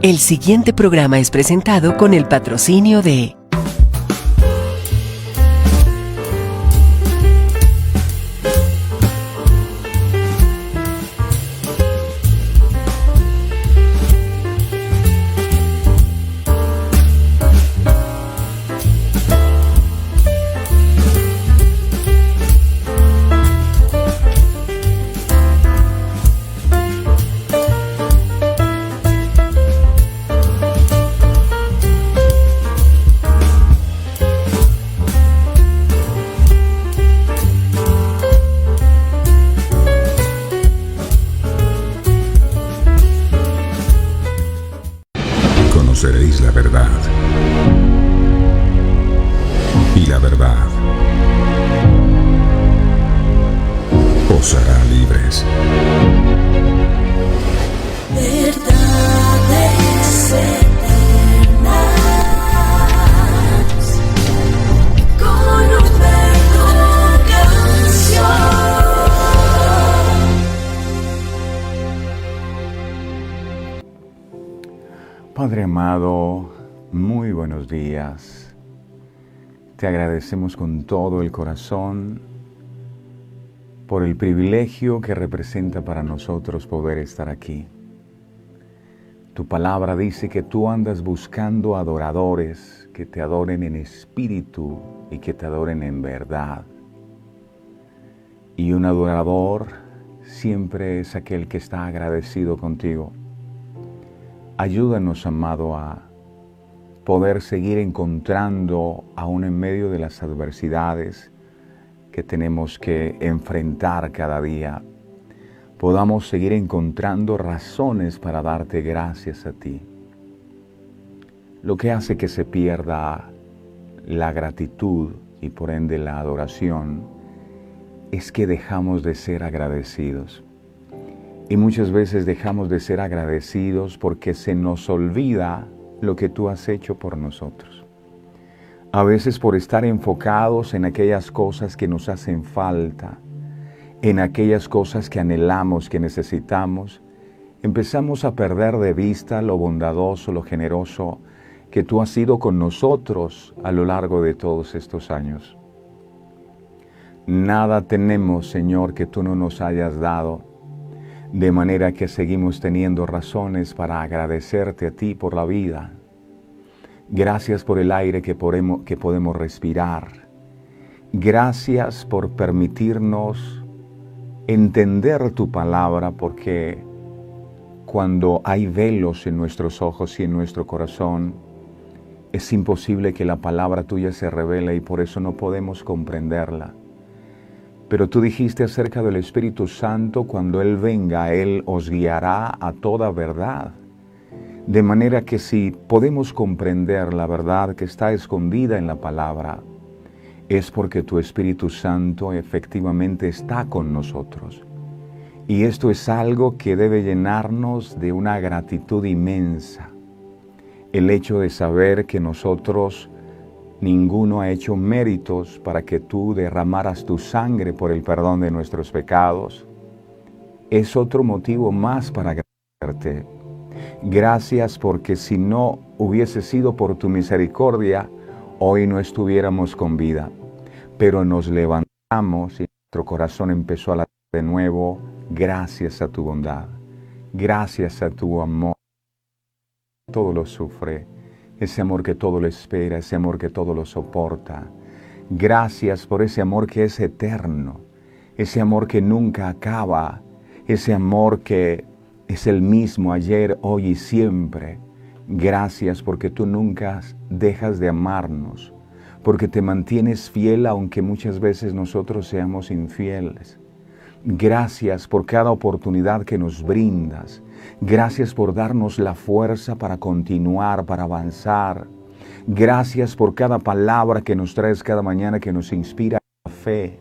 El siguiente programa es presentado con el patrocinio de Conoceréis la verdad, y la verdad os hará libres. Verdades eternas, con Humberto Canción. Padre amado, muy buenos días. Te agradecemos con todo el corazón por el privilegio que representa para nosotros poder estar aquí. Tu palabra dice que tú andas buscando adoradores que te adoren en espíritu y que te adoren en verdad. Y un adorador siempre es aquel que está agradecido contigo. Ayúdanos, amado, a poder seguir encontrando, aún en medio de las adversidades que tenemos que enfrentar cada día, podamos seguir encontrando razones para darte gracias a ti. Lo que hace que se pierda la gratitud y por ende la adoración es que dejamos de ser agradecidos. Y muchas veces dejamos de ser agradecidos porque se nos olvida lo que tú has hecho por nosotros. A veces por estar enfocados en aquellas cosas que nos hacen falta, en aquellas cosas que anhelamos, que necesitamos, empezamos a perder de vista lo bondadoso, lo generoso que tú has sido con nosotros a lo largo de todos estos años. Nada tenemos, Señor, que tú no nos hayas dado, de manera que seguimos teniendo razones para agradecerte a ti por la vida. Gracias por el aire que podemos respirar. Gracias por permitirnos entender tu palabra, porque cuando hay velos en nuestros ojos y en nuestro corazón, es imposible que la palabra tuya se revele y por eso no podemos comprenderla. Pero tú dijiste acerca del Espíritu Santo, cuando Él venga, Él os guiará a toda verdad. De manera que si podemos comprender la verdad que está escondida en la palabra, es porque tu Espíritu Santo efectivamente está con nosotros. Y esto es algo que debe llenarnos de una gratitud inmensa. El hecho de saber que nosotros, ninguno ha hecho méritos para que tú derramaras tu sangre por el perdón de nuestros pecados, es otro motivo más para agradecerte. Gracias, porque si no hubiese sido por tu misericordia, hoy no estuviéramos con vida. Pero nos levantamos y nuestro corazón empezó a latir de nuevo, gracias a tu bondad, gracias a tu amor. Todo lo sufre. Ese amor que todo lo espera, ese amor que todo lo soporta. Gracias por ese amor que es eterno, ese amor que nunca acaba, ese amor que es el mismo ayer, hoy y siempre. Gracias porque tú nunca dejas de amarnos, porque te mantienes fiel aunque muchas veces nosotros seamos infieles. Gracias por cada oportunidad que nos brindas. Gracias por darnos la fuerza para continuar, para avanzar. Gracias por cada palabra que nos traes cada mañana, que nos inspira la fe.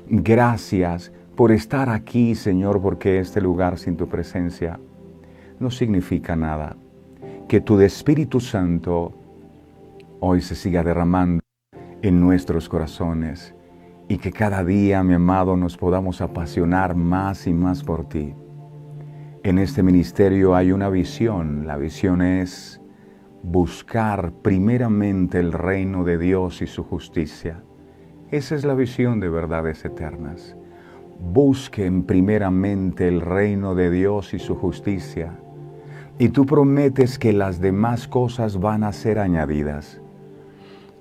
Gracias por estar aquí, Señor, porque este lugar sin tu presencia no significa nada. Que tu Espíritu Santo hoy se siga derramando en nuestros corazones y que cada día, mi amado, nos podamos apasionar más y más por ti. En este ministerio hay una visión. La visión es buscar primeramente el reino de Dios y su justicia. Esa es la visión de Verdades Eternas. Busquen primeramente el reino de Dios y su justicia. Y tú prometes que las demás cosas van a ser añadidas.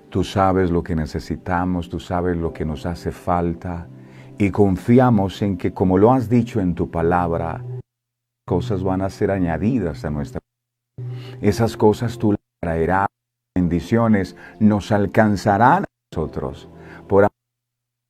Tú sabes lo que necesitamos, tú sabes lo que nos hace falta. Y confiamos en que, como lo has dicho en tu palabra, cosas van a ser añadidas a nuestra vida. Esas cosas tú las traerás, bendiciones nos alcanzarán a nosotros. Por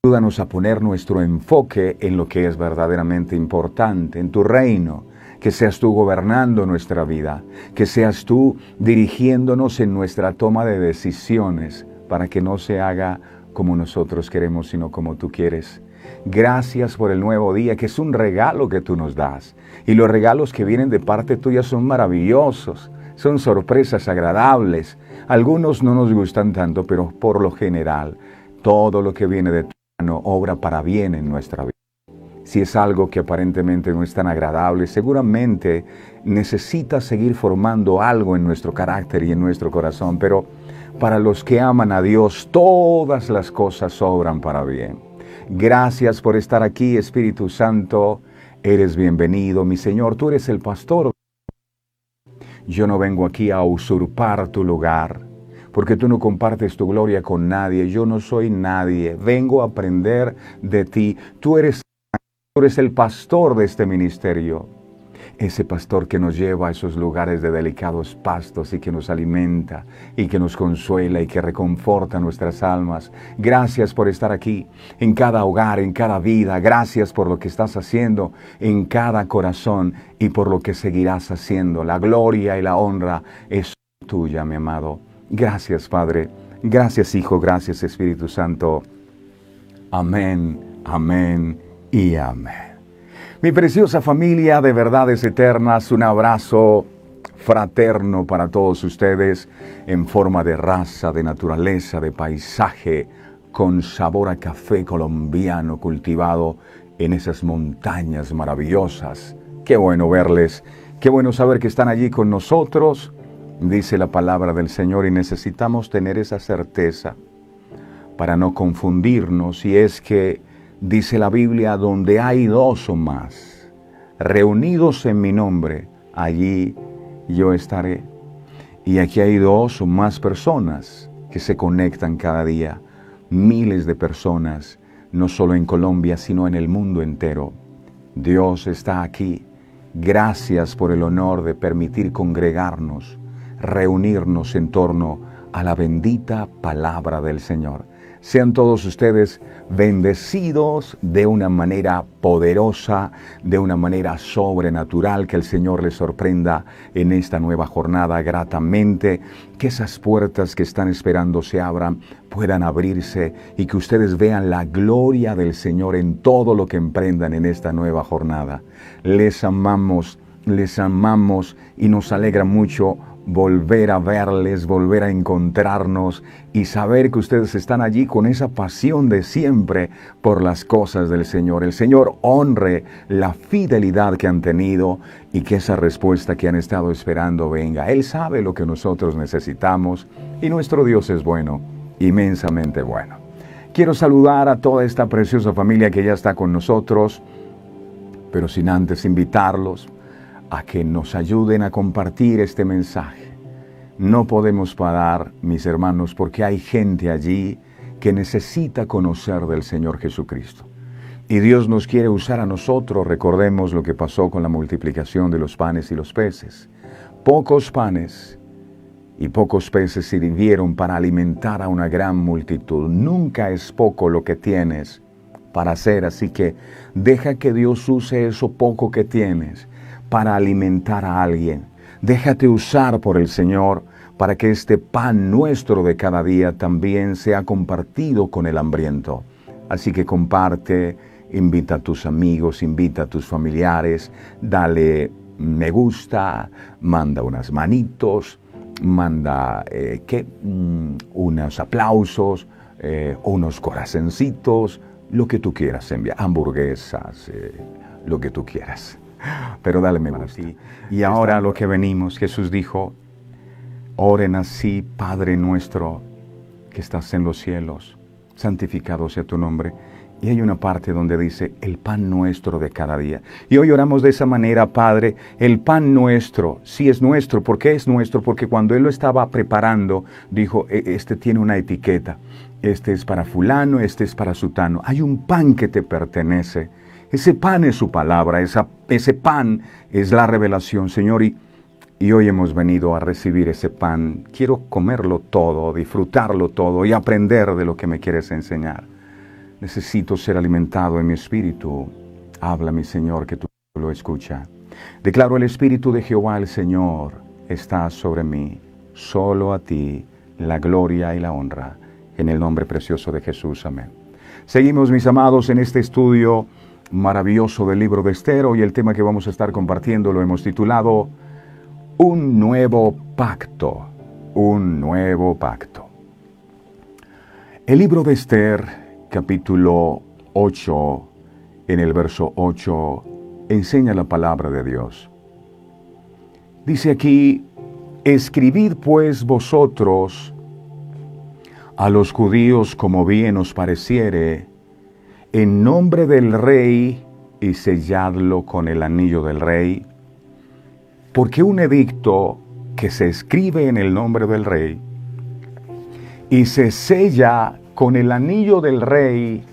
ayúdanos a poner nuestro enfoque en lo que es verdaderamente importante, en tu reino, que seas tú gobernando nuestra vida, que seas tú dirigiéndonos en nuestra toma de decisiones, para que no se haga como nosotros queremos, sino como tú quieres. Gracias por el nuevo día, que es un regalo que tú nos das. Y los regalos que vienen de parte tuya son maravillosos, son sorpresas agradables. Algunos no nos gustan tanto, pero por lo general, todo lo que viene de tu mano obra para bien en nuestra vida. Si es algo que aparentemente no es tan agradable, seguramente necesita seguir formando algo en nuestro carácter y en nuestro corazón. Pero para los que aman a Dios, todas las cosas obran para bien. Gracias por estar aquí, Espíritu Santo. Eres bienvenido, mi Señor. Tú eres el pastor. Yo no vengo aquí a usurpar tu lugar, porque tú no compartes tu gloria con nadie. Yo no soy nadie. Vengo a aprender de ti. Tú eres el pastor de este ministerio. Ese pastor que nos lleva a esos lugares de delicados pastos y que nos alimenta y que nos consuela y que reconforta nuestras almas. Gracias por estar aquí, en cada hogar, en cada vida. Gracias por lo que estás haciendo en cada corazón y por lo que seguirás haciendo. La gloria y la honra es tuya, mi amado. Gracias, Padre. Gracias, Hijo. Gracias, Espíritu Santo. Amén, amén y amén. Mi preciosa familia de Verdades Eternas, un abrazo fraterno para todos ustedes en forma de raza, de naturaleza, de paisaje, con sabor a café colombiano cultivado en esas montañas maravillosas. Qué bueno verles, qué bueno saber que están allí con nosotros, dice la palabra del Señor, y necesitamos tener esa certeza para no confundirnos, y es que dice la Biblia, donde hay dos o más reunidos en mi nombre, allí yo estaré. Y aquí hay dos o más personas que se conectan cada día, miles de personas, no solo en Colombia, sino en el mundo entero. Dios está aquí. Gracias por el honor de permitir congregarnos, reunirnos en torno a la bendita palabra del Señor. Sean todos ustedes bendecidos de una manera poderosa, de una manera sobrenatural, que el Señor les sorprenda en esta nueva jornada gratamente, que esas puertas que están esperando se abran, puedan abrirse y que ustedes vean la gloria del Señor en todo lo que emprendan en esta nueva jornada. Les amamos y nos alegra mucho volver a verles, volver a encontrarnos y saber que ustedes están allí con esa pasión de siempre por las cosas del Señor. El Señor honre la fidelidad que han tenido y que esa respuesta que han estado esperando venga. Él sabe lo que nosotros necesitamos y nuestro Dios es bueno, inmensamente bueno. Quiero saludar a toda esta preciosa familia que ya está con nosotros, pero sin antes invitarlos a que nos ayuden a compartir este mensaje. No podemos parar, mis hermanos, porque hay gente allí que necesita conocer del Señor Jesucristo. Y Dios nos quiere usar a nosotros. Recordemos lo que pasó con la multiplicación de los panes y los peces. Pocos panes y pocos peces sirvieron para alimentar a una gran multitud. Nunca es poco lo que tienes para hacer, así que deja que Dios use eso poco que tienes para alimentar a alguien. Déjate usar por el Señor para que este pan nuestro de cada día también sea compartido con el hambriento. Así que comparte, invita a tus amigos, invita a tus familiares, dale me gusta, manda unas manitos, manda unos aplausos, unos corazoncitos, lo que tú quieras enviar, hamburguesas, lo que tú quieras. Pero dale me gusta. Y ahora a lo que venimos, Jesús dijo, oren así, Padre nuestro, que estás en los cielos, santificado sea tu nombre. Y hay una parte donde dice, el pan nuestro de cada día. Y hoy oramos de esa manera, Padre, el pan nuestro, sí es nuestro. ¿Por qué es nuestro? Porque cuando Él lo estaba preparando, dijo, este tiene una etiqueta. Este es para fulano, este es para sutano. Hay un pan que te pertenece. Ese pan es su palabra, ese pan es la revelación, Señor. Y hoy hemos venido a recibir ese pan. Quiero comerlo todo, disfrutarlo todo y aprender de lo que me quieres enseñar. Necesito ser alimentado en mi espíritu. Habla, mi Señor, que tú lo escuchas. Declaro el Espíritu de Jehová, el Señor, está sobre mí. Solo a ti la gloria y la honra. En el nombre precioso de Jesús. Amén. Seguimos, mis amados, en este estudio maravilloso del libro de Esther. Hoy el tema que vamos a estar compartiendo lo hemos titulado Un nuevo pacto. Un nuevo pacto. El libro de Esther, capítulo 8, en el verso 8, enseña la palabra de Dios. Dice aquí, escribid pues vosotros a los judíos como bien os pareciere, en nombre del rey, y selladlo con el anillo del rey, porque un edicto que se escribe en el nombre del rey y se sella con el anillo del rey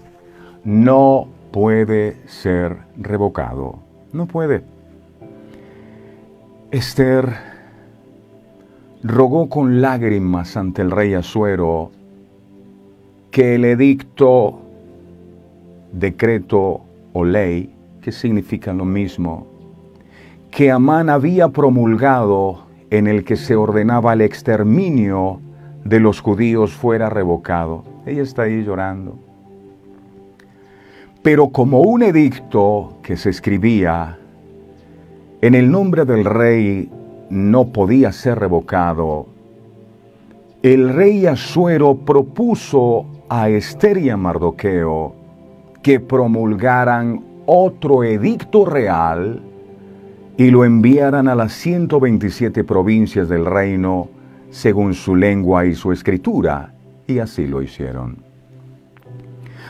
no puede ser revocado. No puede. Esther rogó con lágrimas ante el rey Asuero que el edicto, decreto o ley, que significan lo mismo, que Amán había promulgado, en el que se ordenaba el exterminio de los judíos, fuera revocado. Ella está ahí llorando. Pero como un edicto que se escribía en el nombre del rey no podía ser revocado, el rey Asuero propuso a Esther y a Mardoqueo que promulgaran otro edicto real y lo enviaran a las 127 provincias del reino según su lengua y su escritura, y así lo hicieron.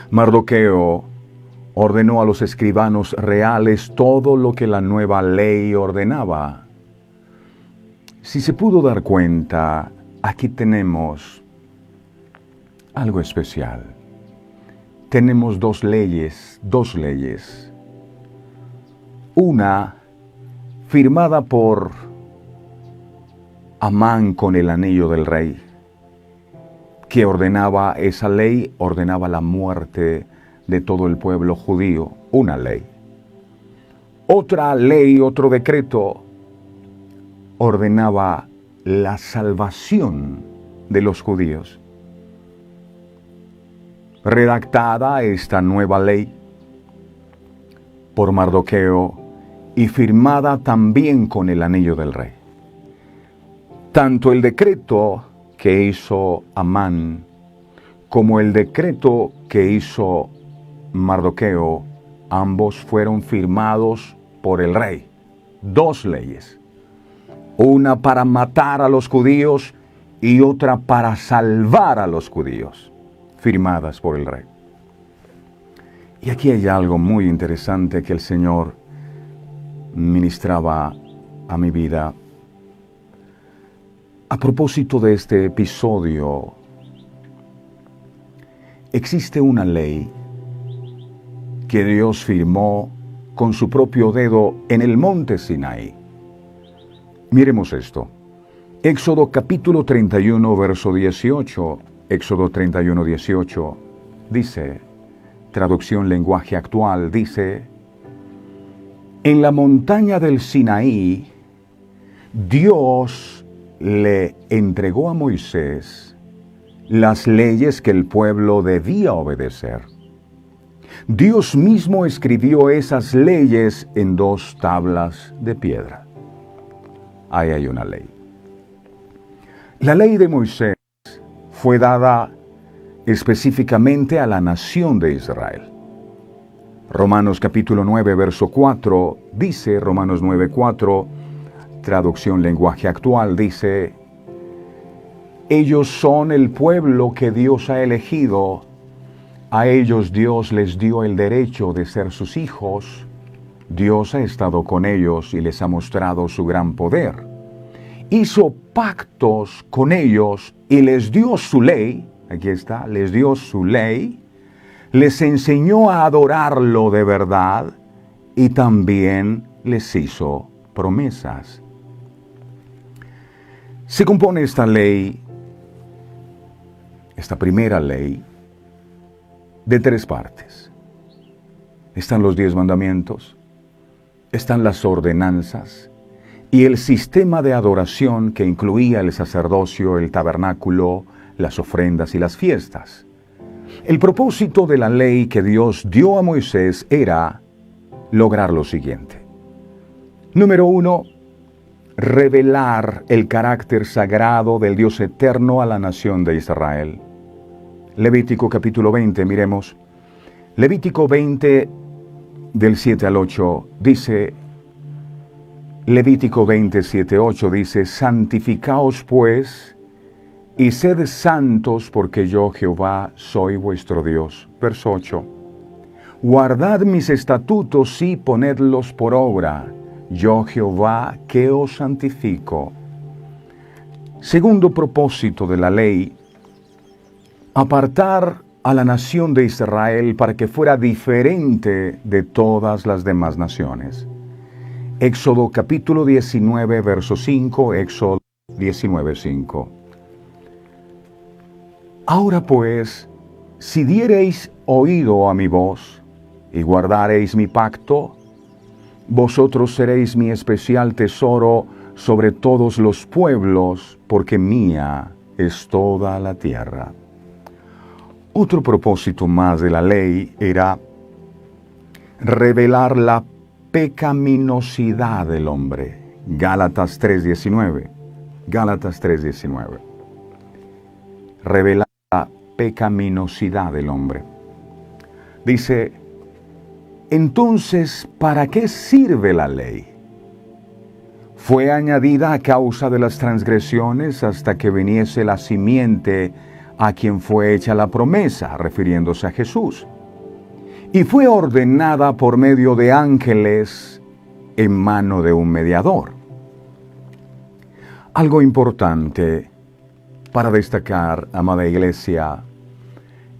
Mardoqueo ordenó a los escribanos reales todo lo que la nueva ley ordenaba. Si se pudo dar cuenta, aquí tenemos algo especial. Tenemos dos leyes. Una firmada por Amán con el anillo del rey, que ordenaba esa ley, ordenaba la muerte de todo el pueblo judío, una ley. Otra ley, otro decreto, ordenaba la salvación de los judíos. Redactada esta nueva ley por Mardoqueo y firmada también con el anillo del rey. Tanto el decreto que hizo Amán como el decreto que hizo Mardoqueo, ambos fueron firmados por el rey. Dos leyes. Una para matar a los judíos y otra para salvar a los judíos, firmadas por el rey. Y aquí hay algo muy interesante que el Señor ministraba a mi vida. A propósito de este episodio, existe una ley que Dios firmó con su propio dedo en el monte Sinaí. Miremos esto. Éxodo capítulo 31, verso 18. Éxodo 31, 18. Dice, traducción lenguaje actual, dice, en la montaña del Sinaí, Dios le entregó a Moisés las leyes que el pueblo debía obedecer. Dios mismo escribió esas leyes en 2 tablas de piedra. Ahí hay una ley. La ley de Moisés fue dada específicamente a la nación de Israel. Romanos capítulo 9, verso 4, dice, Romanos 9, 4, traducción lenguaje actual, dice, ellos son el pueblo que Dios ha elegido, a ellos Dios les dio el derecho de ser sus hijos, Dios ha estado con ellos y les ha mostrado su gran poder. Hizo pactos con ellos y les dio su ley, aquí está, les dio su ley, les enseñó a adorarlo de verdad y también les hizo promesas. Se compone esta ley, esta primera ley, de 3 partes. Están los 10 mandamientos, están las ordenanzas y el sistema de adoración que incluía el sacerdocio, el tabernáculo, las ofrendas y las fiestas. El propósito de la ley que Dios dio a Moisés era lograr lo siguiente. Número 1, revelar el carácter sagrado del Dios eterno a la nación de Israel. Levítico capítulo 20, miremos. Levítico 20, del 7 al 8, dice, Levítico 20, 7, 8, dice, santificaos pues, y sed santos, porque yo Jehová soy vuestro Dios. Verso 8. Guardad mis estatutos y ponedlos por obra, yo Jehová que os santifico. Segundo propósito de la ley, apartar a la nación de Israel para que fuera diferente de todas las demás naciones. Éxodo capítulo 19, verso 5, Éxodo 19, 5. Ahora pues, si diereis oído a mi voz y guardareis mi pacto, vosotros seréis mi especial tesoro sobre todos los pueblos, porque mía es toda la tierra. Otro propósito más de la ley era revelar la pecaminosidad del hombre. Gálatas 3:19. Gálatas 3:19. Revelar la pecaminosidad del hombre. Dice, entonces, ¿para qué sirve la ley? Fue añadida a causa de las transgresiones hasta que viniese la simiente a quien fue hecha la promesa, refiriéndose a Jesús. Y fue ordenada por medio de ángeles en mano de un mediador. Algo importante para destacar, amada iglesia,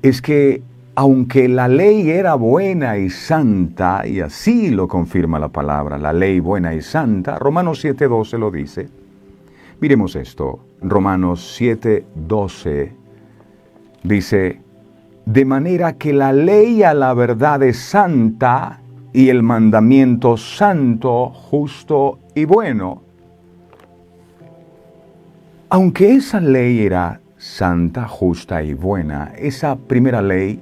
es que aunque la ley era buena y santa, y así lo confirma la palabra, la ley buena y santa, Romanos 7:12 lo dice. Miremos esto, Romanos 7:12 dice, de manera que la ley a la verdad es santa y el mandamiento santo, justo y bueno. Aunque esa ley era santa, justa y buena, esa primera ley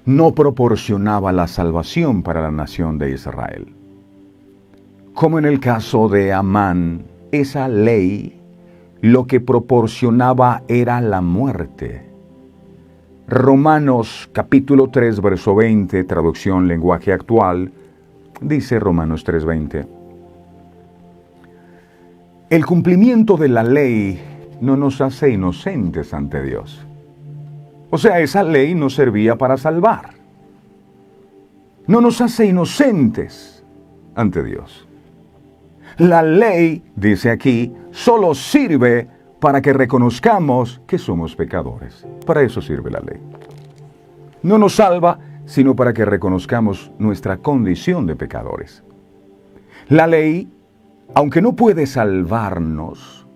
no proporcionaba la salvación para la nación de Israel. Como en el caso de Amán, esa ley lo que proporcionaba era la muerte. Romanos capítulo 3, verso 20, traducción lenguaje actual, dice Romanos 3:20. El cumplimiento de la ley no nos hace inocentes ante Dios. O sea, esa ley nos servía para salvar. No nos hace inocentes ante Dios. La ley, dice aquí, solo sirve para que reconozcamos que somos pecadores. Para eso sirve la ley. No nos salva, sino para que reconozcamos nuestra condición de pecadores. La ley, aunque no puede salvarnos,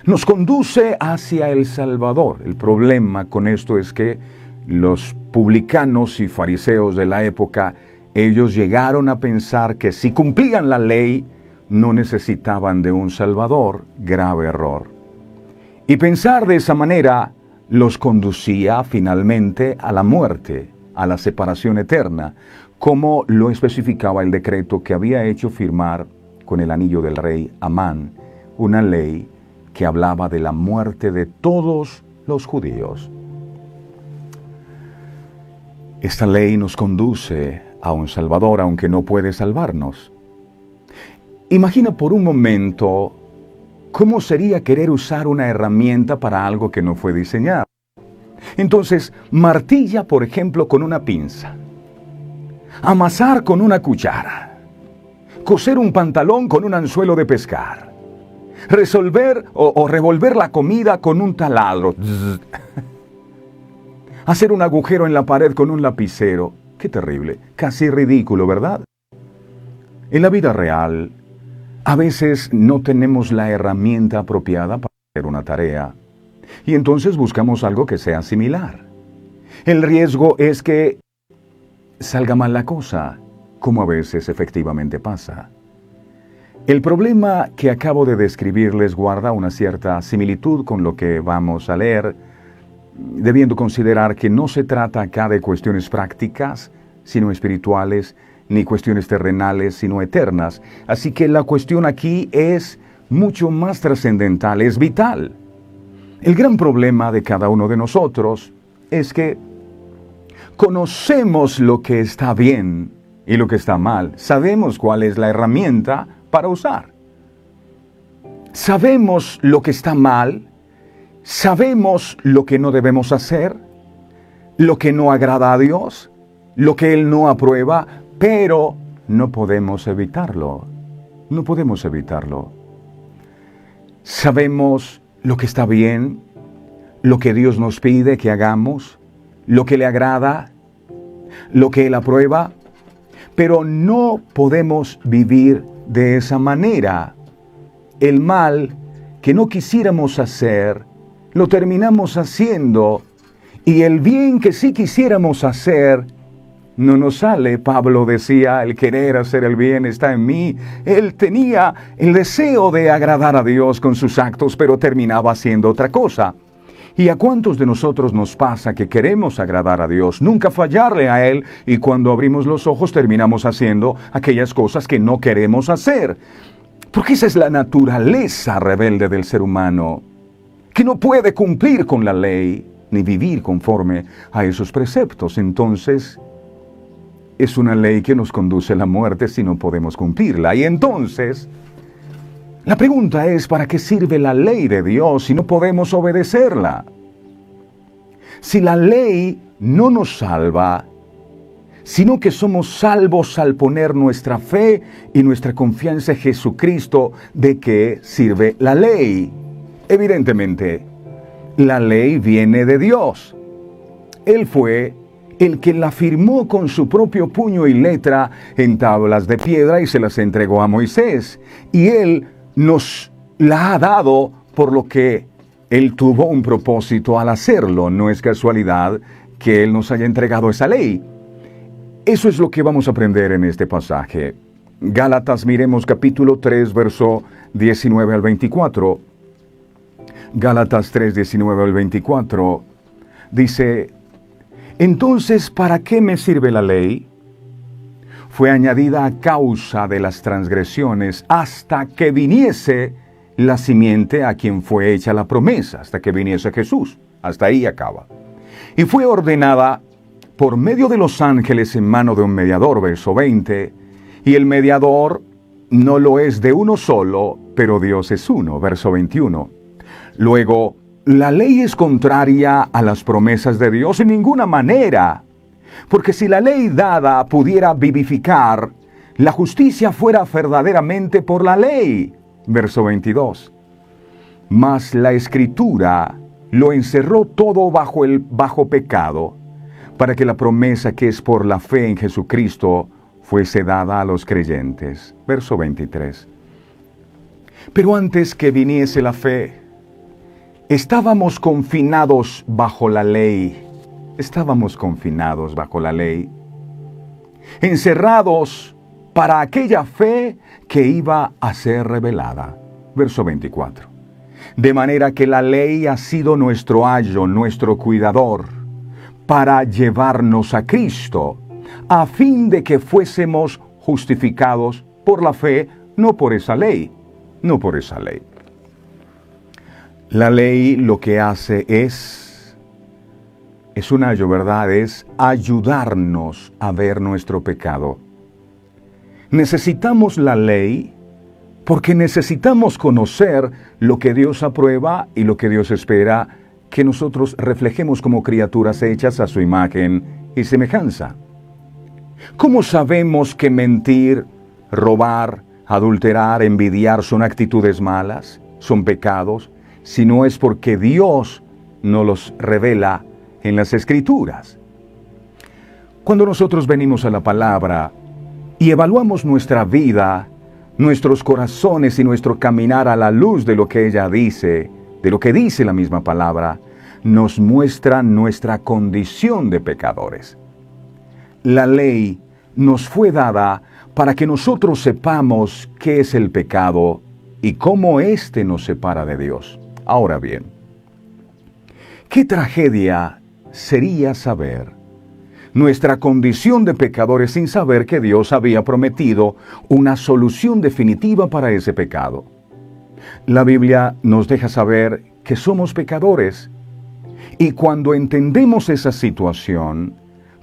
nos conduce hacia el Salvador. El problema con esto es que los publicanos y fariseos de la época, ellos llegaron a pensar que si cumplían la ley, no necesitaban de un Salvador. Grave error. Y pensar de esa manera los conducía finalmente a la muerte, a la separación eterna, como lo especificaba el decreto que había hecho firmar con el anillo del rey Amán, una ley que hablaba de la muerte de todos los judíos. Esta ley nos conduce a un Salvador, aunque no puede salvarnos. Imagina por un momento cómo sería querer usar una herramienta para algo que no fue diseñado. Entonces, martilla, por ejemplo, con una pinza. Amasar con una cuchara. Coser un pantalón con un anzuelo de pescar. Resolver o revolver la comida con un taladro. Hacer un agujero en la pared con un lapicero. Qué terrible, casi ridículo, ¿verdad? En la vida real, a veces no tenemos la herramienta apropiada para hacer una tarea. Y entonces buscamos algo que sea similar. El riesgo es que salga mal la cosa, como a veces efectivamente pasa. El problema que acabo de describirles guarda una cierta similitud con lo que vamos a leer, debiendo considerar que no se trata acá de cuestiones prácticas, sino espirituales, ni cuestiones terrenales, sino eternas. Así que la cuestión aquí es mucho más trascendental, es vital. El gran problema de cada uno de nosotros es que conocemos lo que está bien y lo que está mal. Sabemos cuál es la herramienta para usar. Sabemos lo que está mal. Sabemos lo que no debemos hacer, lo que no agrada a Dios, lo que Él no aprueba, pero no podemos evitarlo. No podemos evitarlo. Sabemos lo que está bien, lo que Dios nos pide que hagamos, lo que le agrada, lo que Él aprueba, pero no podemos vivir de esa manera. El mal que no quisiéramos hacer, lo terminamos haciendo, y el bien que sí quisiéramos hacer, no nos sale. Pablo decía, el querer hacer el bien está en mí. Él tenía el deseo de agradar a Dios con sus actos, pero terminaba haciendo otra cosa. ¿Y a cuántos de nosotros nos pasa que queremos agradar a Dios, nunca fallarle a Él, y cuando abrimos los ojos terminamos haciendo aquellas cosas que no queremos hacer? Porque esa es la naturaleza rebelde del ser humano, que no puede cumplir con la ley, ni vivir conforme a esos preceptos. Entonces, es una ley que nos conduce a la muerte si no podemos cumplirla. Y entonces, la pregunta es, ¿para qué sirve la ley de Dios si no podemos obedecerla? Si la ley no nos salva, sino que somos salvos al poner nuestra fe y nuestra confianza en Jesucristo, ¿de qué sirve la ley? Evidentemente, la ley viene de Dios. Él fue el que la firmó con su propio puño y letra en tablas de piedra y se las entregó a Moisés. Y Él nos la ha dado, por lo que Él tuvo un propósito al hacerlo. No es casualidad que Él nos haya entregado esa ley. Eso es lo que vamos a aprender en este pasaje. Gálatas, miremos capítulo 3, verso 19 al 24. Gálatas 3, 19 al 24, dice, entonces, ¿para qué me sirve la ley? Fue añadida a causa de las transgresiones hasta que viniese la simiente a quien fue hecha la promesa, hasta que viniese Jesús. Hasta ahí acaba. Y fue ordenada por medio de los ángeles en mano de un mediador, verso 20, y el mediador no lo es de uno solo, pero Dios es uno, verso 21. Luego, la ley es contraria a las promesas de Dios en ninguna manera, porque si la ley dada pudiera vivificar, la justicia fuera verdaderamente por la ley. Verso 22. Mas la Escritura lo encerró todo bajo pecado, para que la promesa que es por la fe en Jesucristo fuese dada a los creyentes. Verso 23. Pero antes que viniese la fe, estábamos confinados bajo la ley. Estábamos confinados bajo la ley, encerrados para aquella fe que iba a ser revelada. Verso 24. De manera que la ley ha sido nuestro ayo, nuestro cuidador, para llevarnos a Cristo, a fin de que fuésemos justificados por la fe, no por esa ley, no por esa ley. La ley lo que hace es es un ayo, ¿verdad? Es ayudarnos a ver nuestro pecado. Necesitamos la ley porque necesitamos conocer lo que Dios aprueba y lo que Dios espera que nosotros reflejemos como criaturas hechas a su imagen y semejanza. ¿Cómo sabemos que mentir, robar, adulterar, envidiar son actitudes malas, son pecados, si no es porque Dios nos los revela en las Escrituras? Cuando nosotros venimos a la palabra y evaluamos nuestra vida, nuestros corazones y nuestro caminar a la luz de lo que ella dice, de lo que dice la misma palabra, nos muestra nuestra condición de pecadores. La ley nos fue dada para que nosotros sepamos qué es el pecado y cómo éste nos separa de Dios. Ahora bien, ¿qué tragedia sería saber nuestra condición de pecadores sin saber que Dios había prometido una solución definitiva para ese pecado? La Biblia nos deja saber que somos pecadores y cuando entendemos esa situación,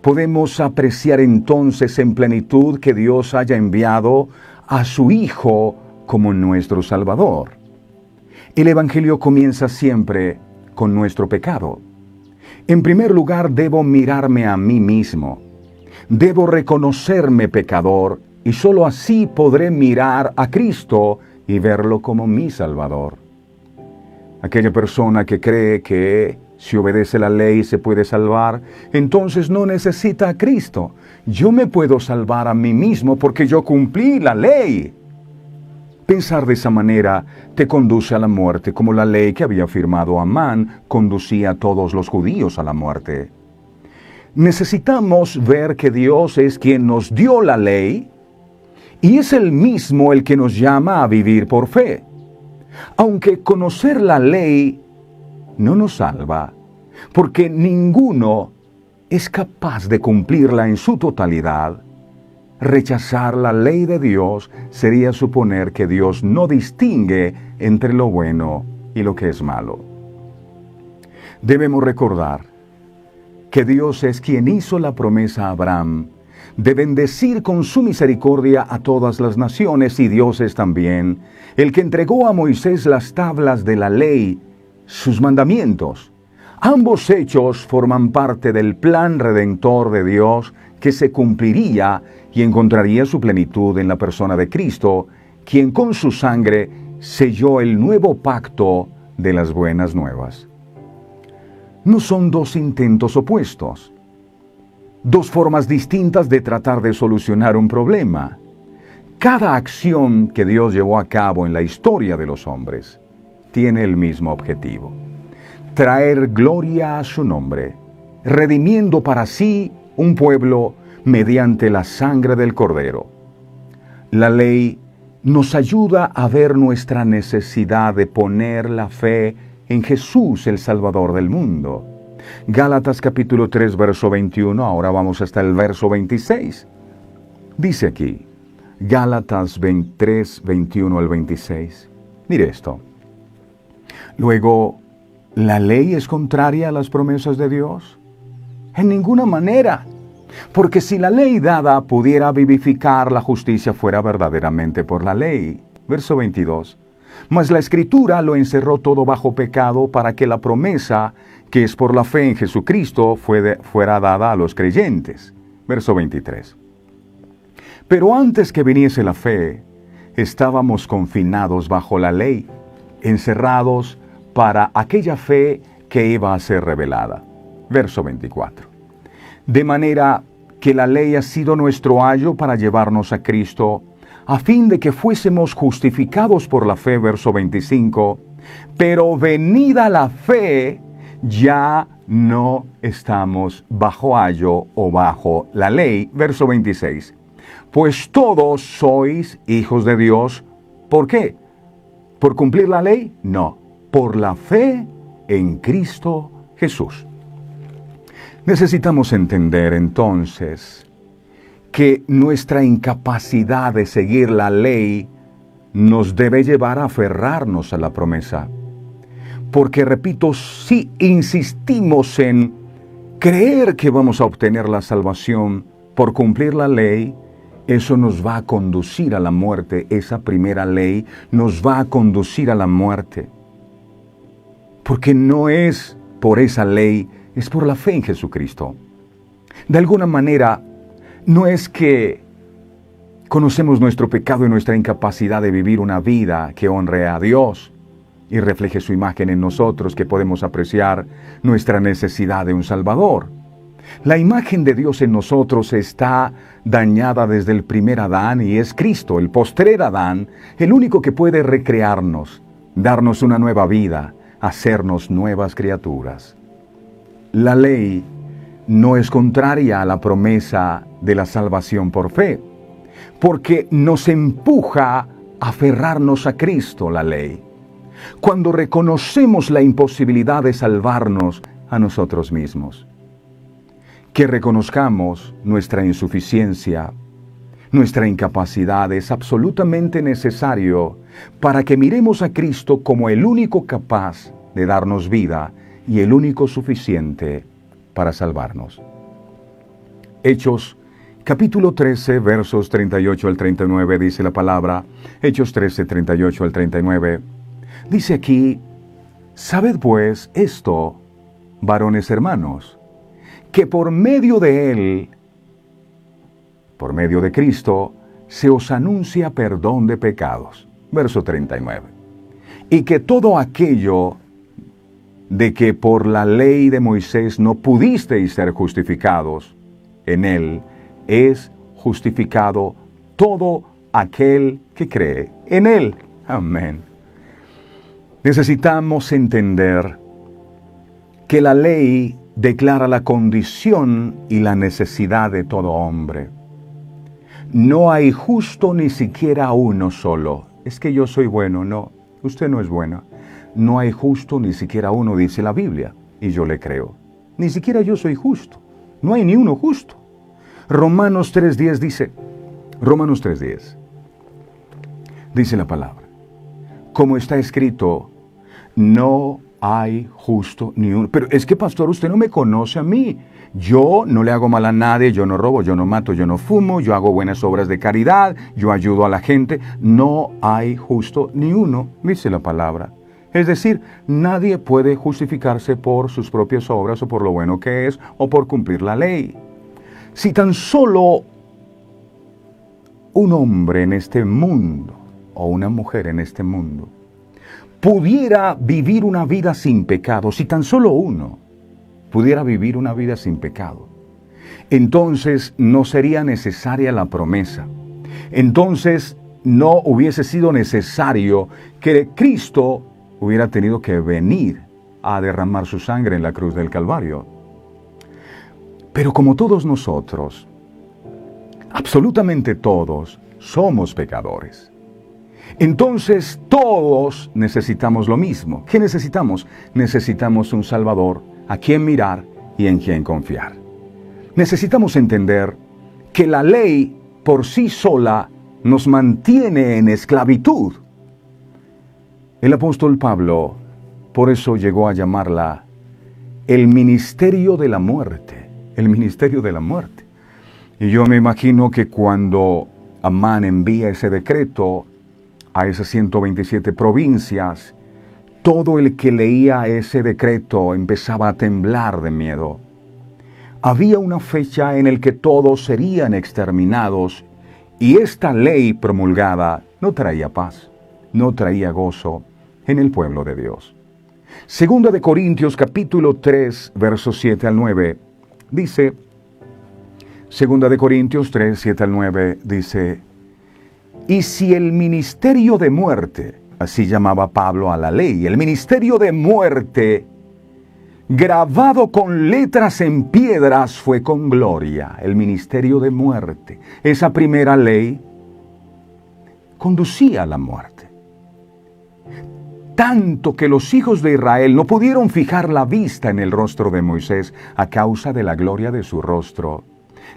podemos apreciar entonces en plenitud que Dios haya enviado a su Hijo como nuestro Salvador. El Evangelio comienza siempre con nuestro pecado. En primer lugar, debo mirarme a mí mismo. Debo reconocerme pecador y sólo así podré mirar a Cristo y verlo como mi Salvador. Aquella persona que cree que si obedece la ley se puede salvar, entonces no necesita a Cristo. Yo me puedo salvar a mí mismo porque yo cumplí la ley. Pensar de esa manera te conduce a la muerte, como la ley que había firmado Amán conducía a todos los judíos a la muerte. Necesitamos ver que Dios es quien nos dio la ley y es Él mismo el que nos llama a vivir por fe. Aunque conocer la ley no nos salva, porque ninguno es capaz de cumplirla en su totalidad. Rechazar la ley de Dios sería suponer que Dios no distingue entre lo bueno y lo que es malo. Debemos recordar que Dios es quien hizo la promesa a Abraham de bendecir con su misericordia a todas las naciones, y Dios es también el que entregó a Moisés las tablas de la ley, sus mandamientos. Ambos hechos forman parte del plan redentor de Dios que se cumpliría y encontraría su plenitud en la persona de Cristo, quien con su sangre selló el nuevo pacto de las buenas nuevas. No son dos intentos opuestos, dos formas distintas de tratar de solucionar un problema. Cada acción que Dios llevó a cabo en la historia de los hombres tiene el mismo objetivo: traer gloria a su nombre, redimiendo para sí un pueblo mediante la sangre del Cordero. La ley nos ayuda a ver nuestra necesidad de poner la fe en Jesús, el Salvador del mundo. Gálatas capítulo 3, verso 21, ahora vamos hasta el verso 26. Dice aquí, Gálatas 3, 21 al 26. Mire esto. Luego, ¿la ley es contraria a las promesas de Dios? En ninguna manera. Porque si la ley dada pudiera vivificar, la justicia fuera verdaderamente por la ley. Verso 22. Mas la Escritura lo encerró todo bajo pecado para que la promesa, que es por la fe en Jesucristo, fuera dada a los creyentes. Verso 23. Pero antes que viniese la fe, estábamos confinados bajo la ley, encerrados para aquella fe que iba a ser revelada. Verso 24. De manera que la ley ha sido nuestro ayo para llevarnos a Cristo, a fin de que fuésemos justificados por la fe. Verso 25. Pero venida la fe, ya no estamos bajo ayo o bajo la ley. Verso 26. Pues todos sois hijos de Dios. ¿Por qué? ¿Por cumplir la ley? No, por la fe en Cristo Jesús. Necesitamos entender entonces que nuestra incapacidad de seguir la ley nos debe llevar a aferrarnos a la promesa. Porque, repito, si insistimos en creer que vamos a obtener la salvación por cumplir la ley, eso nos va a conducir a la muerte. Esa primera ley nos va a conducir a la muerte. Porque no es por esa ley, es por la fe en Jesucristo. De alguna manera, no es que conocemos nuestro pecado y nuestra incapacidad de vivir una vida que honre a Dios y refleje su imagen en nosotros, que podemos apreciar nuestra necesidad de un Salvador. La imagen de Dios en nosotros está dañada desde el primer Adán y es Cristo, el postrer Adán, el único que puede recrearnos, darnos una nueva vida, hacernos nuevas criaturas. La ley no es contraria a la promesa de la salvación por fe, porque nos empuja a aferrarnos a Cristo, la ley, cuando reconocemos la imposibilidad de salvarnos a nosotros mismos. Que reconozcamos nuestra insuficiencia, nuestra incapacidad es absolutamente necesario para que miremos a Cristo como el único capaz de darnos vida y el único suficiente para salvarnos. Hechos capítulo 13, versos 38 al 39, dice la palabra. Hechos 13, 38 al 39. Dice aquí: sabed pues esto, varones hermanos, que por medio de Él, por medio de Cristo, se os anuncia perdón de pecados. Verso 39. Y que todo aquello de que por la ley de Moisés no pudisteis ser justificados, en Él es justificado todo aquel que cree en Él. Amén. Necesitamos entender que la ley declara la condición y la necesidad de todo hombre. No hay justo ni siquiera uno solo. Es que yo soy bueno. No, usted no es bueno. No hay justo ni siquiera uno, dice la Biblia, y yo le creo. Ni siquiera yo soy justo. No hay ni uno justo. Romanos 3:10 dice, Romanos 3:10, dice la palabra, como está escrito, no hay justo ni uno. Pero es que, pastor, usted no me conoce a mí. Yo no le hago mal a nadie, yo no robo, yo no mato, yo no fumo, yo hago buenas obras de caridad, yo ayudo a la gente. No hay justo ni uno, dice la palabra. Es decir, nadie puede justificarse por sus propias obras o por lo bueno que es o por cumplir la ley. Si tan solo un hombre en este mundo o una mujer en este mundo pudiera vivir una vida sin pecado, si tan solo uno pudiera vivir una vida sin pecado, entonces no sería necesaria la promesa. Entonces no hubiese sido necesario que Cristo hubiera tenido que venir a derramar su sangre en la cruz del Calvario. Pero como todos nosotros, absolutamente todos, somos pecadores. Entonces todos necesitamos lo mismo. ¿Qué necesitamos? Necesitamos un Salvador a quien mirar y en quien confiar. Necesitamos entender que la ley por sí sola nos mantiene en esclavitud. El apóstol Pablo, por eso llegó a llamarla el ministerio de la muerte. El ministerio de la muerte. Y yo me imagino que cuando Amán envía ese decreto a esas 127 provincias, todo el que leía ese decreto empezaba a temblar de miedo. Había una fecha en la que todos serían exterminados y esta ley promulgada no traía paz, no traía gozo en el pueblo de Dios. Segunda de Corintios capítulo 3, versos 7 al 9, dice, Segunda de Corintios 3, 7 al 9, dice, y si el ministerio de muerte, así llamaba Pablo a la ley, el ministerio de muerte, grabado con letras en piedras, fue con gloria. El ministerio de muerte, esa primera ley, conducía a la muerte. Tanto que los hijos de Israel no pudieron fijar la vista en el rostro de Moisés a causa de la gloria de su rostro,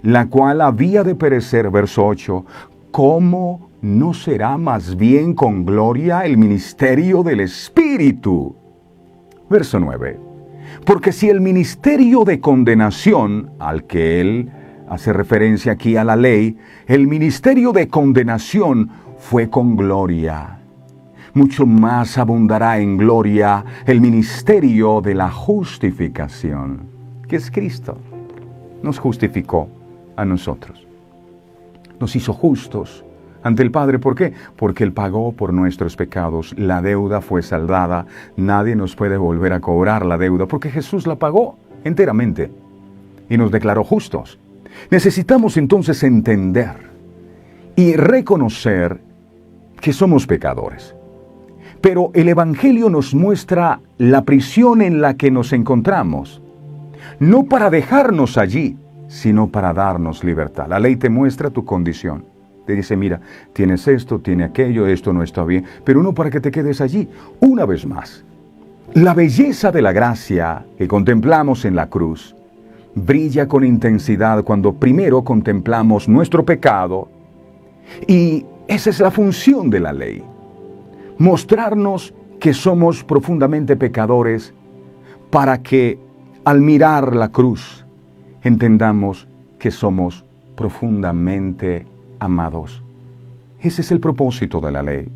la cual había de perecer. Verso 8, ¿cómo no será más bien con gloria el ministerio del Espíritu? Verso 9, Porque si el ministerio de condenación, al que él hace referencia aquí a la ley, el ministerio de condenación fue con gloria, mucho más abundará en gloria el ministerio de la justificación, que es Cristo. Nos justificó a nosotros. Nos hizo justos ante el Padre. ¿Por qué? Porque Él pagó por nuestros pecados. La deuda fue saldada. Nadie nos puede volver a cobrar la deuda porque Jesús la pagó enteramente y nos declaró justos. Necesitamos entonces entender y reconocer que somos pecadores. Pero el Evangelio nos muestra la prisión en la que nos encontramos, no para dejarnos allí, sino para darnos libertad. La ley te muestra tu condición. Te dice, mira, tienes esto, tiene aquello, esto no está bien, pero no para que te quedes allí. Una vez más, la belleza de la gracia que contemplamos en la cruz brilla con intensidad cuando primero contemplamos nuestro pecado, y esa es la función de la ley. Mostrarnos que somos profundamente pecadores para que al mirar la cruz entendamos que somos profundamente amados. Ese es el propósito de la ley.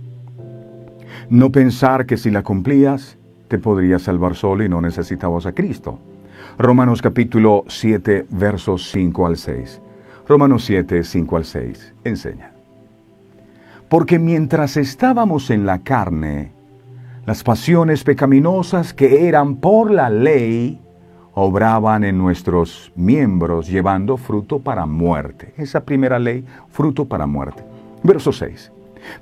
No pensar que si la cumplías te podrías salvar solo y no necesitabas a Cristo. Romanos capítulo 7 versos 5 al 6. Romanos 7, 5 al 6 enseña. Porque mientras estábamos en la carne, las pasiones pecaminosas que eran por la ley obraban en nuestros miembros, llevando fruto para muerte. Esa primera ley, fruto para muerte. Verso 6.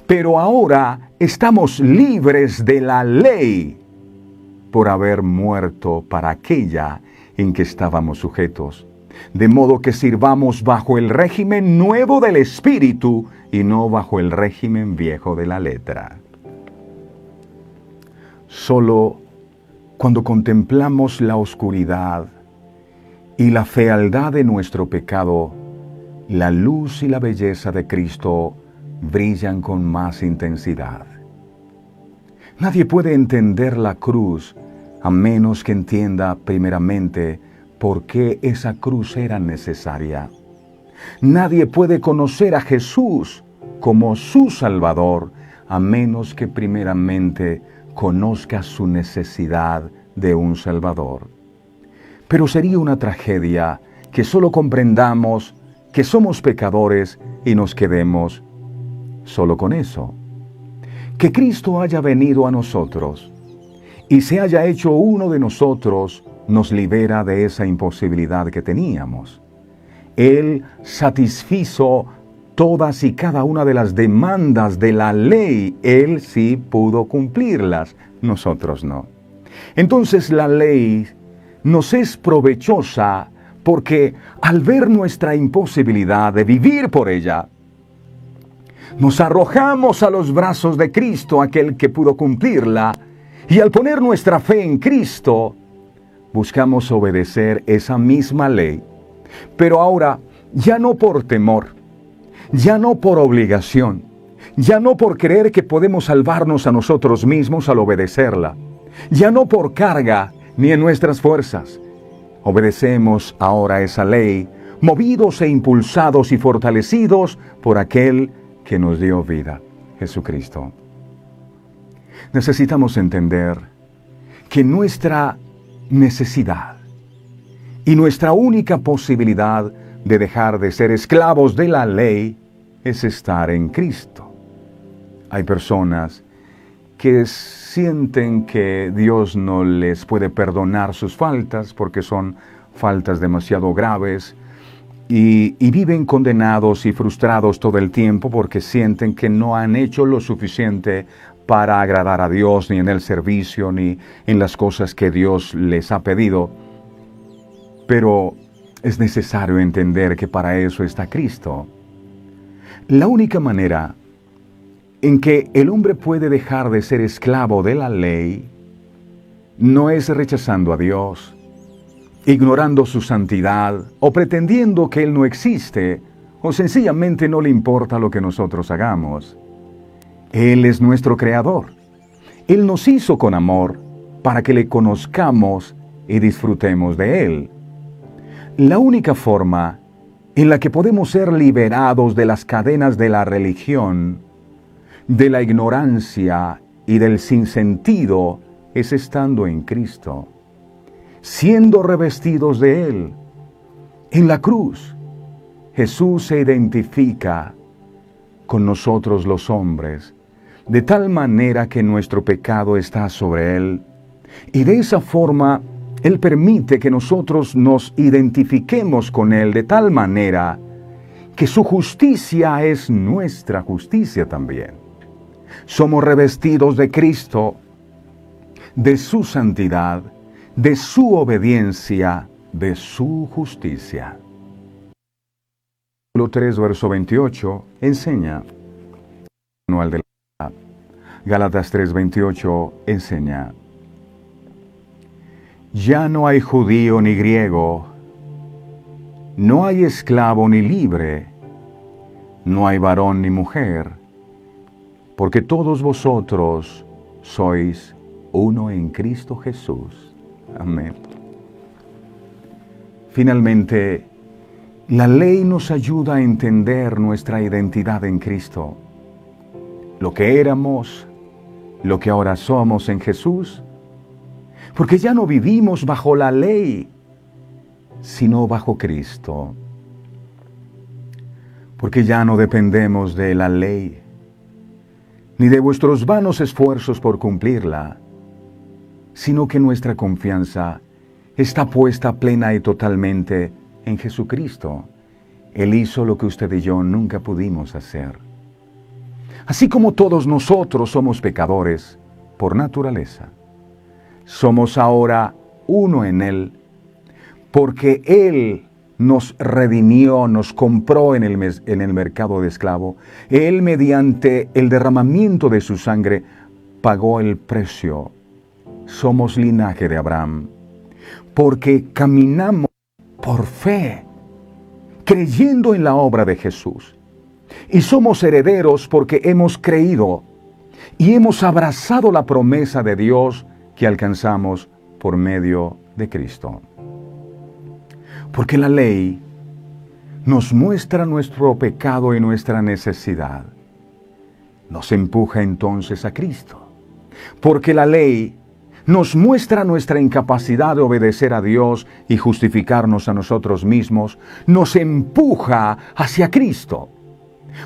Pero ahora estamos libres de la ley por haber muerto para aquella en que estábamos sujetos. De modo que sirvamos bajo el régimen nuevo del Espíritu y no bajo el régimen viejo de la letra. Solo cuando contemplamos la oscuridad y la fealdad de nuestro pecado, la luz y la belleza de Cristo brillan con más intensidad. Nadie puede entender la cruz a menos que entienda primeramente por qué esa cruz era necesaria. Nadie puede conocer a Jesús como su Salvador a menos que primeramente conozca su necesidad de un Salvador. Pero sería una tragedia que solo comprendamos que somos pecadores y nos quedemos solo con eso. Que Cristo haya venido a nosotros y se haya hecho uno de nosotros nos libera de esa imposibilidad que teníamos. Él satisfizo todas y cada una de las demandas de la ley. Él sí pudo cumplirlas, nosotros no. Entonces la ley nos es provechosa porque al ver nuestra imposibilidad de vivir por ella, nos arrojamos a los brazos de Cristo, aquel que pudo cumplirla, y al poner nuestra fe en Cristo, buscamos obedecer esa misma ley. Pero ahora, ya no por temor, ya no por obligación, ya no por creer que podemos salvarnos a nosotros mismos al obedecerla, ya no por carga ni en nuestras fuerzas. Obedecemos ahora esa ley, movidos e impulsados y fortalecidos por aquel que nos dio vida, Jesucristo. Necesitamos entender que nuestra necesidad y nuestra única posibilidad de dejar de ser esclavos de la ley es estar en Cristo. Hay personas que sienten que Dios no les puede perdonar sus faltas porque son faltas demasiado graves y viven condenados y frustrados todo el tiempo porque sienten que no han hecho lo suficiente para agradar a Dios, ni en el servicio, ni en las cosas que Dios les ha pedido. Pero es necesario entender que para eso está Cristo. La única manera en que el hombre puede dejar de ser esclavo de la ley no es rechazando a Dios, ignorando su santidad o pretendiendo que Él no existe o sencillamente no le importa lo que nosotros hagamos. Él es nuestro Creador. Él nos hizo con amor para que le conozcamos y disfrutemos de Él. La única forma en la que podemos ser liberados de las cadenas de la religión, de la ignorancia y del sinsentido es estando en Cristo, siendo revestidos de Él. En la cruz, Jesús se identifica con nosotros los hombres, de tal manera que nuestro pecado está sobre Él, y de esa forma Él permite que nosotros nos identifiquemos con Él de tal manera que su justicia es nuestra justicia también. Somos revestidos de Cristo, de su santidad, de su obediencia, de su justicia. Capítulo 3, verso 28, enseña. Manual de la Gálatas 3, 28, enseña. Ya no hay judío ni griego, no hay esclavo ni libre, no hay varón ni mujer, porque todos vosotros sois uno en Cristo Jesús. Amén. Finalmente, la ley nos ayuda a entender nuestra identidad en Cristo. Lo que éramos, lo que ahora somos en Jesús, porque ya no vivimos bajo la ley, sino bajo Cristo. Porque ya no dependemos de la ley, ni de vuestros vanos esfuerzos por cumplirla, sino que nuestra confianza está puesta plena y totalmente en Jesucristo. Él hizo lo que usted y yo nunca pudimos hacer. Así como todos nosotros somos pecadores por naturaleza, somos ahora uno en Él, porque Él nos redimió, nos compró en el mercado de esclavo. Él, mediante el derramamiento de su sangre, pagó el precio. Somos linaje de Abraham, porque caminamos por fe, creyendo en la obra de Jesús. Y somos herederos porque hemos creído y hemos abrazado la promesa de Dios que alcanzamos por medio de Cristo. Porque la ley nos muestra nuestro pecado y nuestra necesidad. Nos empuja entonces a Cristo. Porque la ley nos muestra nuestra incapacidad de obedecer a Dios y justificarnos a nosotros mismos. Nos empuja hacia Cristo.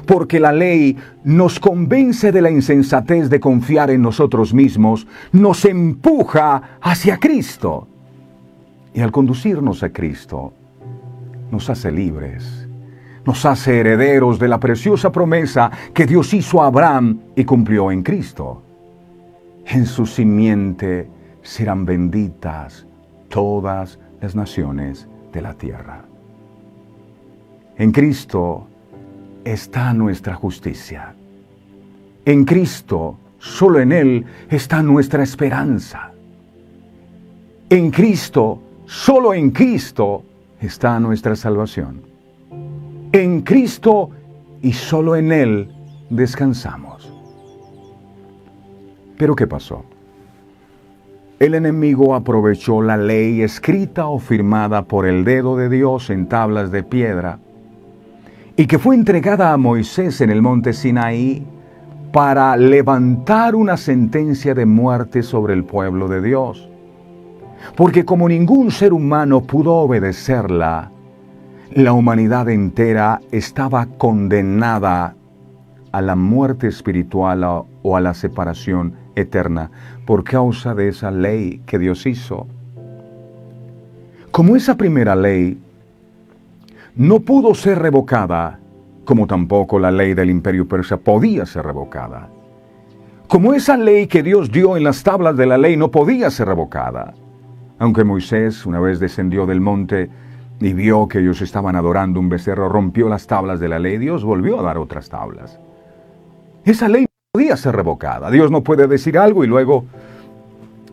Porque la ley nos convence de la insensatez de confiar en nosotros mismos, nos empuja hacia Cristo. Y al conducirnos a Cristo, nos hace libres, nos hace herederos de la preciosa promesa que Dios hizo a Abraham y cumplió en Cristo. En su simiente serán benditas todas las naciones de la tierra. En Cristo está nuestra justicia. En Cristo, solo en Él, está nuestra esperanza. En Cristo, solo en Cristo, está nuestra salvación. En Cristo y solo en Él descansamos. ¿Pero qué pasó? El enemigo aprovechó la ley escrita o firmada por el dedo de Dios en tablas de piedra y que fue entregada a Moisés en el monte Sinaí para levantar una sentencia de muerte sobre el pueblo de Dios. Porque como ningún ser humano pudo obedecerla, la humanidad entera estaba condenada a la muerte espiritual o a la separación eterna por causa de esa ley que Dios hizo. Como esa primera ley no pudo ser revocada, como tampoco la ley del imperio persa podía ser revocada. Como esa ley que Dios dio en las tablas de la ley no podía ser revocada. Aunque Moisés una vez descendió del monte y vio que ellos estaban adorando un becerro, rompió las tablas de la ley, Dios volvió a dar otras tablas. Esa ley no podía ser revocada. Dios no puede decir algo y luego,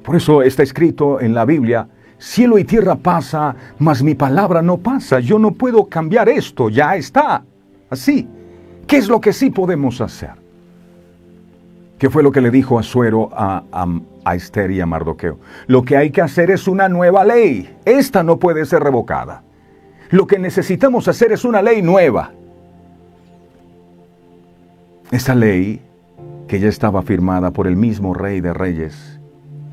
por eso está escrito en la Biblia, cielo y tierra pasa, mas mi palabra no pasa. Yo no puedo cambiar esto, ya está. Así. ¿Qué es lo que sí podemos hacer? ¿Qué fue lo que le dijo Asuero a a Esther y a Mardoqueo. Lo que hay que hacer es una nueva ley. Esta no puede ser revocada. Lo que necesitamos hacer es una ley nueva. Esa ley que ya estaba firmada por el mismo Rey de Reyes,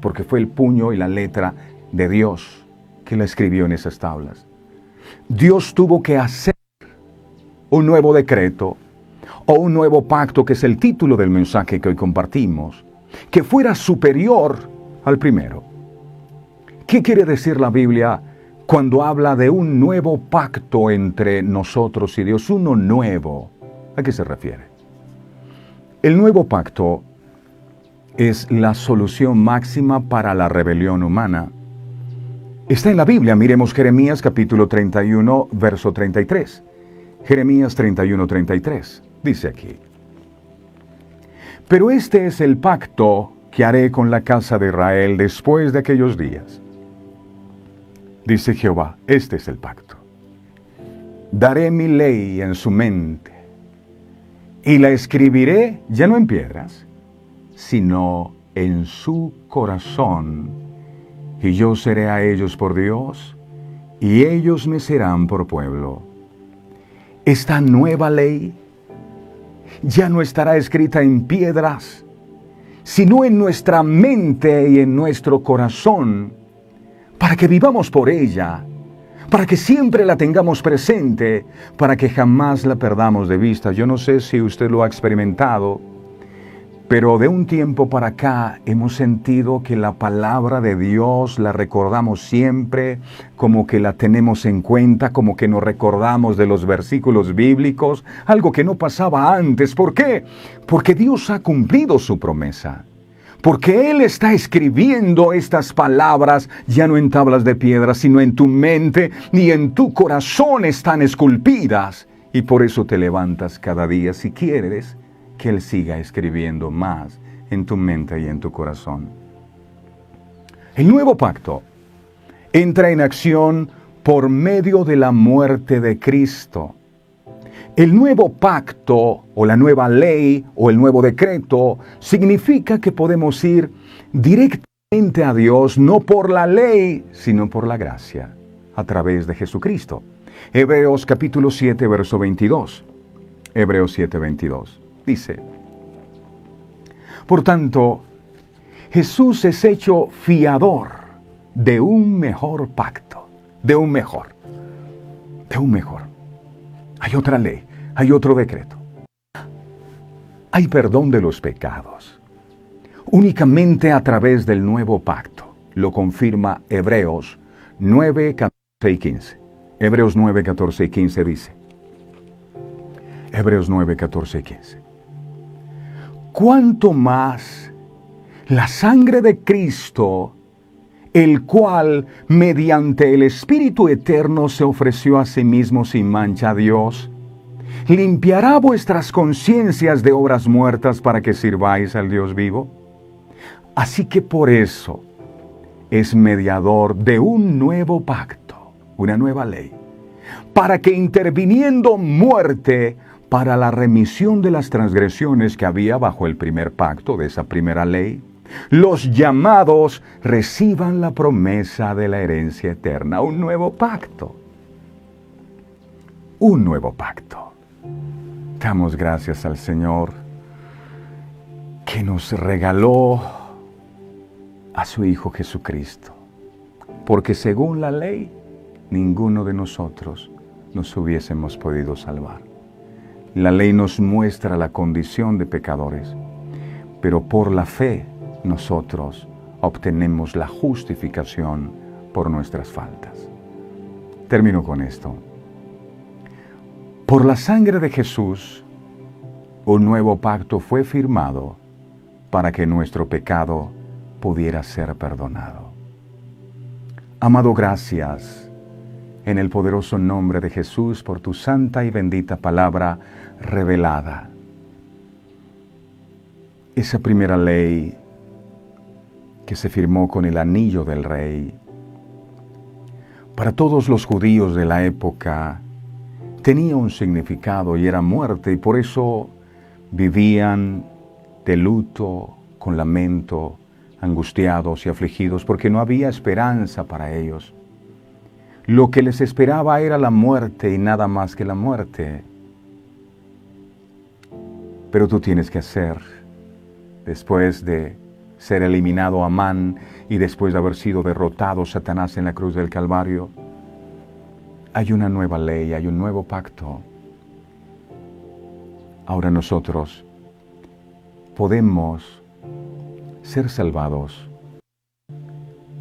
porque fue el puño y la letra de Dios que la escribió en esas tablas. Dios tuvo que hacer un nuevo decreto o un nuevo pacto, que es el título del mensaje que hoy compartimos, que fuera superior al primero. ¿Qué quiere decir la Biblia cuando habla de un nuevo pacto entre nosotros y Dios? Uno nuevo. ¿A qué se refiere? El nuevo pacto es la solución máxima para la rebelión humana. Está en la Biblia. Miremos Jeremías capítulo 31, verso 33. Jeremías 31, 33. Dice aquí: pero este es el pacto que haré con la casa de Israel después de aquellos días. Dice Jehová, este es el pacto. Daré mi ley en su mente y la escribiré ya no en piedras, sino en su corazón. Y yo seré a ellos por Dios, y ellos me serán por pueblo. Esta nueva ley ya no estará escrita en piedras, sino en nuestra mente y en nuestro corazón, para que vivamos por ella, para que siempre la tengamos presente, para que jamás la perdamos de vista. Yo no sé si usted lo ha experimentado, pero de un tiempo para acá hemos sentido que la palabra de Dios la recordamos siempre, como que la tenemos en cuenta, como que nos recordamos de los versículos bíblicos, algo que no pasaba antes. ¿Por qué? Porque Dios ha cumplido su promesa. Porque Él está escribiendo estas palabras ya no en tablas de piedra, sino en tu mente y en tu corazón están esculpidas. Y por eso te levantas cada día si quieres que Él siga escribiendo más en tu mente y en tu corazón. El nuevo pacto entra en acción por medio de la muerte de Cristo. El nuevo pacto o la nueva ley o el nuevo decreto significa que podemos ir directamente a Dios no por la ley, sino por la gracia, a través de Jesucristo. Hebreos capítulo 7, verso 22. Hebreos 7, 22. Dice: por tanto, Jesús es hecho fiador de un mejor pacto, de un mejor. Hay otra ley, hay otro decreto. Hay perdón de los pecados. Únicamente a través del nuevo pacto. Lo confirma Hebreos 9, 14 y 15. Hebreos 9, 14 y 15 dice. Hebreos 9, 14 y 15. Cuanto más la sangre de Cristo, el cual mediante el Espíritu Eterno se ofreció a sí mismo sin mancha a Dios, limpiará vuestras conciencias de obras muertas para que sirváis al Dios vivo. Así que por eso es mediador de un nuevo pacto, una nueva ley, para que interviniendo muerte para la remisión de las transgresiones que había bajo el primer pacto de esa primera ley, los llamados reciban la promesa de la herencia eterna, un nuevo pacto. Un nuevo pacto. Damos gracias al Señor que nos regaló a su Hijo Jesucristo, porque según la ley, ninguno de nosotros nos hubiésemos podido salvar. La ley nos muestra la condición de pecadores, pero por la fe nosotros obtenemos la justificación por nuestras faltas. Termino con esto. Por la sangre de Jesús, un nuevo pacto fue firmado para que nuestro pecado pudiera ser perdonado. Amado, gracias en el poderoso nombre de Jesús por tu santa y bendita palabra revelada. Esa primera ley que se firmó con el anillo del rey, para todos los judíos de la época, tenía un significado y era muerte, y por eso vivían de luto, con lamento, angustiados y afligidos, porque no había esperanza para ellos. Lo que les esperaba era la muerte y nada más que la muerte. Pero tú tienes que hacer, después de ser eliminado Amán y después de haber sido derrotado Satanás en la cruz del Calvario, hay una nueva ley, hay un nuevo pacto. Ahora nosotros podemos ser salvados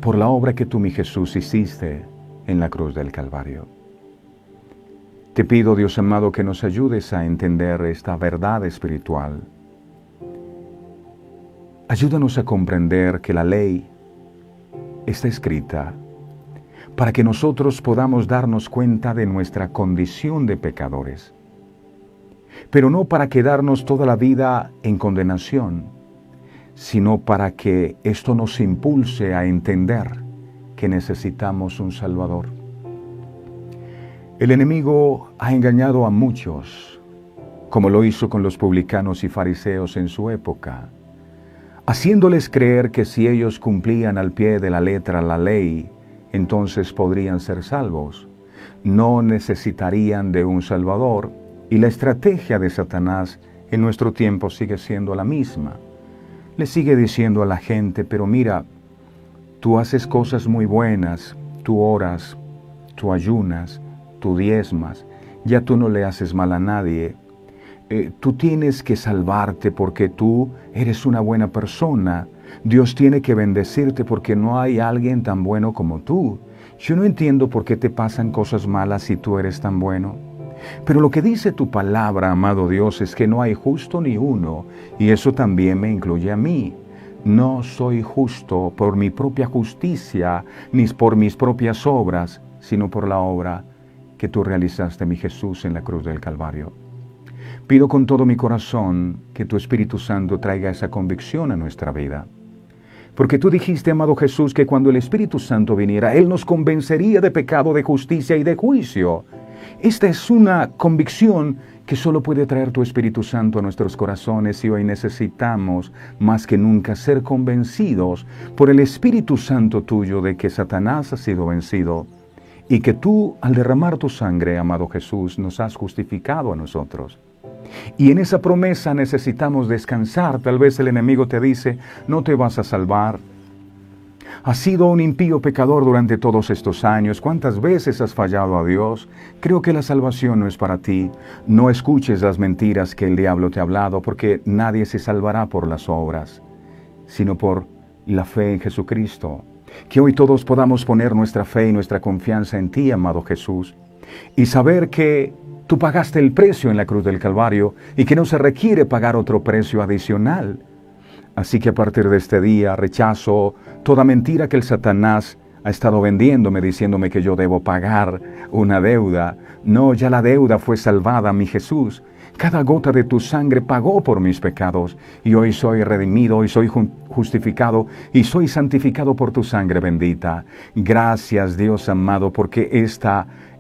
por la obra que tú, mi Jesús, hiciste en la cruz del Calvario. Te pido, Dios amado, que nos ayudes a entender esta verdad espiritual. Ayúdanos a comprender que la ley está escrita para que nosotros podamos darnos cuenta de nuestra condición de pecadores, pero no para quedarnos toda la vida en condenación, sino para que esto nos impulse a entender que necesitamos un Salvador. El enemigo ha engañado a muchos, como lo hizo con los publicanos y fariseos en su época, haciéndoles creer que si ellos cumplían al pie de la letra la ley, entonces podrían ser salvos. No necesitarían de un Salvador, y la estrategia de Satanás en nuestro tiempo sigue siendo la misma. Le sigue diciendo a la gente, pero mira, tú haces cosas muy buenas, tú oras, tú ayunas, tú diezmas, ya tú no le haces mal a nadie. Tú tienes que salvarte porque tú eres una buena persona. Dios tiene que bendecirte porque no hay alguien tan bueno como tú. Yo no entiendo por qué te pasan cosas malas si tú eres tan bueno. Pero lo que dice tu palabra, amado Dios, es que no hay justo ni uno, y eso también me incluye a mí. No soy justo por mi propia justicia, ni por mis propias obras, sino por la obra que tú realizaste, mi Jesús, en la cruz del Calvario. Pido con todo mi corazón que tu Espíritu Santo traiga esa convicción a nuestra vida. Porque tú dijiste, amado Jesús, que cuando el Espíritu Santo viniera, Él nos convencería de pecado, de justicia y de juicio. Esta es una convicción que solo puede traer tu Espíritu Santo a nuestros corazones, y hoy necesitamos más que nunca ser convencidos por el Espíritu Santo tuyo de que Satanás ha sido vencido y que tú, al derramar tu sangre, amado Jesús, nos has justificado a nosotros. Y en esa promesa necesitamos descansar. Tal vez el enemigo te dice, no te vas a salvar. Has sido un impío pecador durante todos estos años. ¿Cuántas veces has fallado a Dios? Creo que la salvación no es para ti. No escuches las mentiras que el diablo te ha hablado, porque nadie se salvará por las obras, sino por la fe en Jesucristo. Que hoy todos podamos poner nuestra fe y nuestra confianza en ti, amado Jesús, y saber que tú pagaste el precio en la cruz del Calvario y que no se requiere pagar otro precio adicional. Así que a partir de este día rechazo toda mentira que el Satanás ha estado vendiéndome, diciéndome que yo debo pagar una deuda. No, ya la deuda fue salvada, mi Jesús. Cada gota de tu sangre pagó por mis pecados, y hoy soy redimido, hoy soy justificado, y soy santificado por tu sangre bendita. Gracias, Dios amado, porque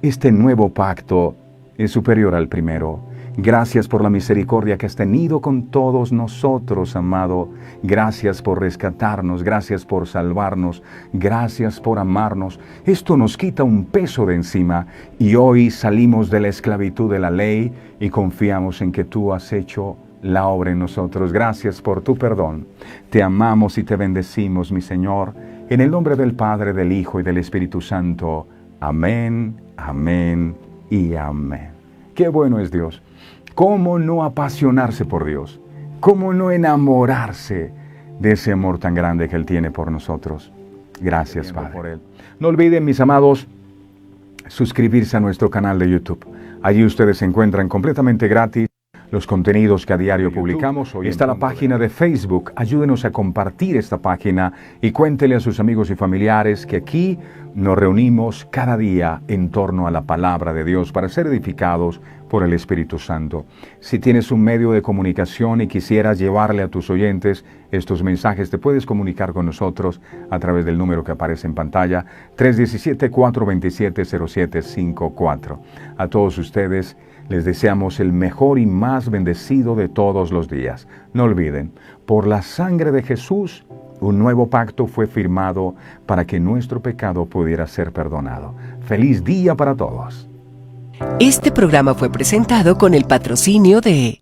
este nuevo pacto es superior al primero. Gracias por la misericordia que has tenido con todos nosotros, amado. Gracias por rescatarnos, gracias por salvarnos, gracias por amarnos. Esto nos quita un peso de encima, y hoy salimos de la esclavitud de la ley y confiamos en que tú has hecho la obra en nosotros. Gracias por tu perdón. Te amamos y te bendecimos, mi Señor, en el nombre del Padre, del Hijo y del Espíritu Santo. Amén, amén y amén. Qué bueno es Dios. ¿Cómo no apasionarse por Dios? ¿Cómo no enamorarse de ese amor tan grande que Él tiene por nosotros? Gracias, Padre. Por Él. No olviden, mis amados, suscribirse a nuestro canal de YouTube. Allí ustedes encuentran completamente gratis los contenidos que a diario publicamos. Hoy está la página de Facebook. Ayúdenos a compartir esta página y cuéntele a sus amigos y familiares que aquí nos reunimos cada día en torno a la palabra de Dios para ser edificados por el Espíritu Santo. Si tienes un medio de comunicación y quisieras llevarle a tus oyentes estos mensajes, te puedes comunicar con nosotros a través del número que aparece en pantalla, 317-427-0754. A todos ustedes les deseamos el mejor y más bendecido de todos los días. No olviden, por la sangre de Jesús, Un nuevo pacto fue firmado para que nuestro pecado pudiera ser perdonado. ¡Feliz día para todos! Este programa fue presentado con el patrocinio de